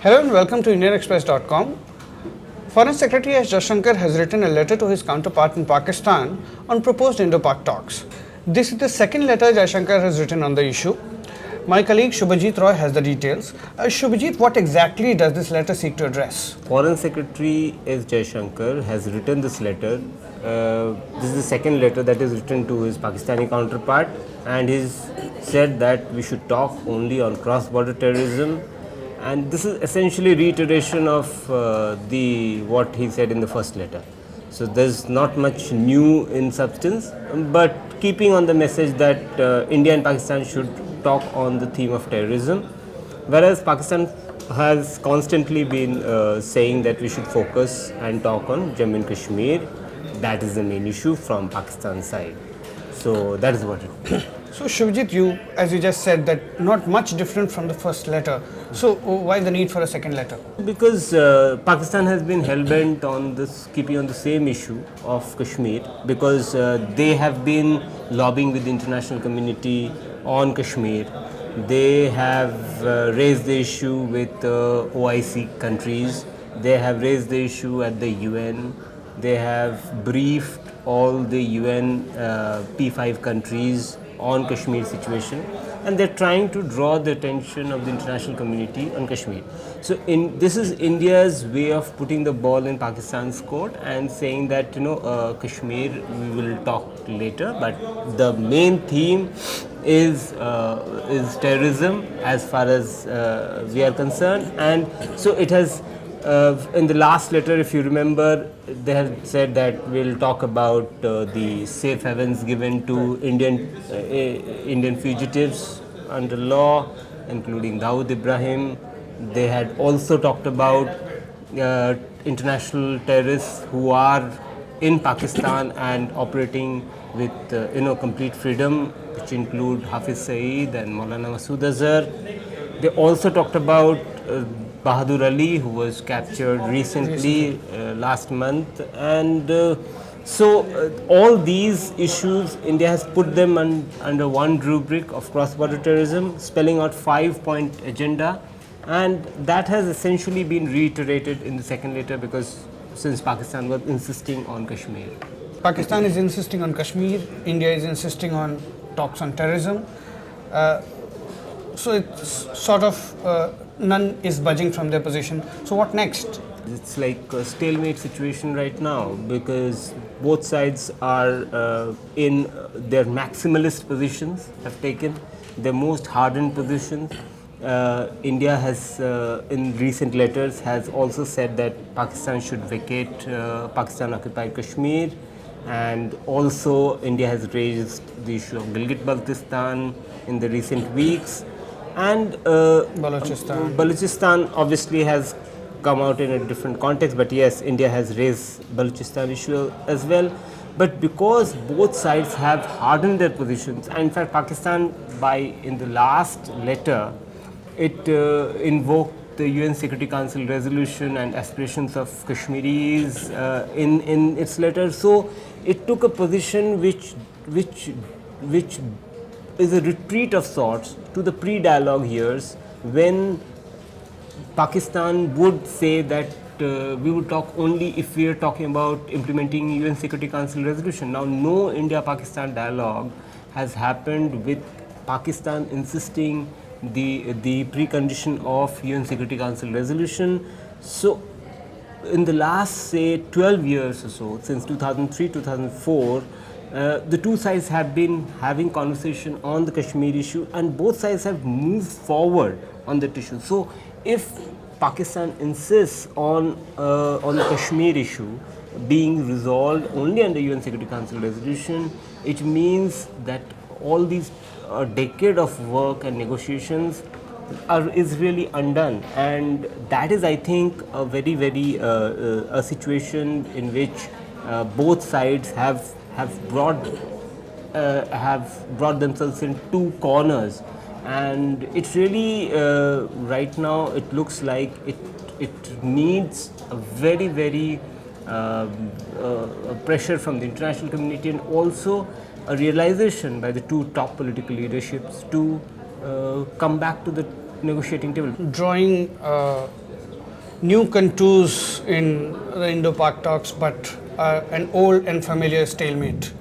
Hello and welcome to IndianExpress.com. Foreign Secretary S Jaishankar has written a letter to his counterpart in Pakistan on proposed Indo-Pak talks. This is the second letter Jaishankar has written on the issue. My colleague Shubhajit Roy has the details. Shubhajit, what exactly does this letter seek to address? Foreign Secretary S Jaishankar has written this letter. This is the second letter that is written to his Pakistani counterpart, and he's said that we should talk only on cross-border terrorism. And this is essentially reiteration of what he said in the first letter. So there's not much new in substance, but keeping on the message that India and Pakistan should talk on the theme of terrorism, whereas Pakistan has constantly been saying that we should focus and talk on Jammu and Kashmir. That is the main issue from Pakistan's side. So that is what it is. So Shubhajit, as you just said, that not much different from the first letter. So why the need for a second letter? Because Pakistan has been hell-bent on this, keeping on the same issue of Kashmir, because they have been lobbying with the international community on Kashmir. They have raised the issue with OIC countries. They have raised the issue at the UN. They have briefed all the UN P5 countries on Kashmir situation, and they're trying to draw the attention of the international community on Kashmir. So this is India's way of putting the ball in Pakistan's court and saying that Kashmir we will talk later, but the main theme is terrorism as far as we are concerned. And so it has in the last letter, if you remember, they have said that we'll talk about the safe havens given to Indian fugitives under law, including Dawood Ibrahim. They had also talked about international terrorists who are in Pakistan and operating with complete freedom, which include Hafiz Saeed and Maulana Masood Azhar. They also talked about Bahadur Ali, who was captured recently last month, and all these issues, India has put them under one rubric of cross-border terrorism, spelling out 5-point agenda, and that has essentially been reiterated in the second letter, because since Pakistan was insisting on Kashmir. Pakistan is insisting on Kashmir, India is insisting on talks on terrorism. So it's sort of none is budging from their position. So what next? It's like a stalemate situation right now, because both sides are in their maximalist positions, have taken their most hardened positions. India has, in recent letters, has also said that Pakistan should vacate Pakistan-occupied Kashmir, and also India has raised the issue of Gilgit-Baltistan in the recent weeks. And Balochistan obviously has come out in a different context, but yes, India has raised Balochistan issue as well. But because both sides have hardened their positions, and in fact Pakistan, in the last letter, it invoked the UN Security Council resolution and aspirations of Kashmiris in its letter. So it took a position which is a retreat of sorts to the pre-dialogue years, when Pakistan would say that we would talk only if we are talking about implementing UN Security Council resolution. Now, no India-Pakistan dialogue has happened with Pakistan insisting the precondition of UN Security Council resolution. So, in the last, say, 12 years or so, since 2003-2004, the two sides have been having conversation on the Kashmir issue, and both sides have moved forward on that issue. So, if Pakistan insists on the Kashmir issue being resolved only under UN Security Council resolution, it means that all these decade of work and negotiations is really undone, and that is, I think, a very a situation in which both sides have brought themselves in two corners, and it's really right now it looks like it needs a very pressure from the international community, and also a realization by the two top political leaderships to come back to the negotiating table. Drawing new contours in the Indo-Pak talks, but an old and familiar stalemate.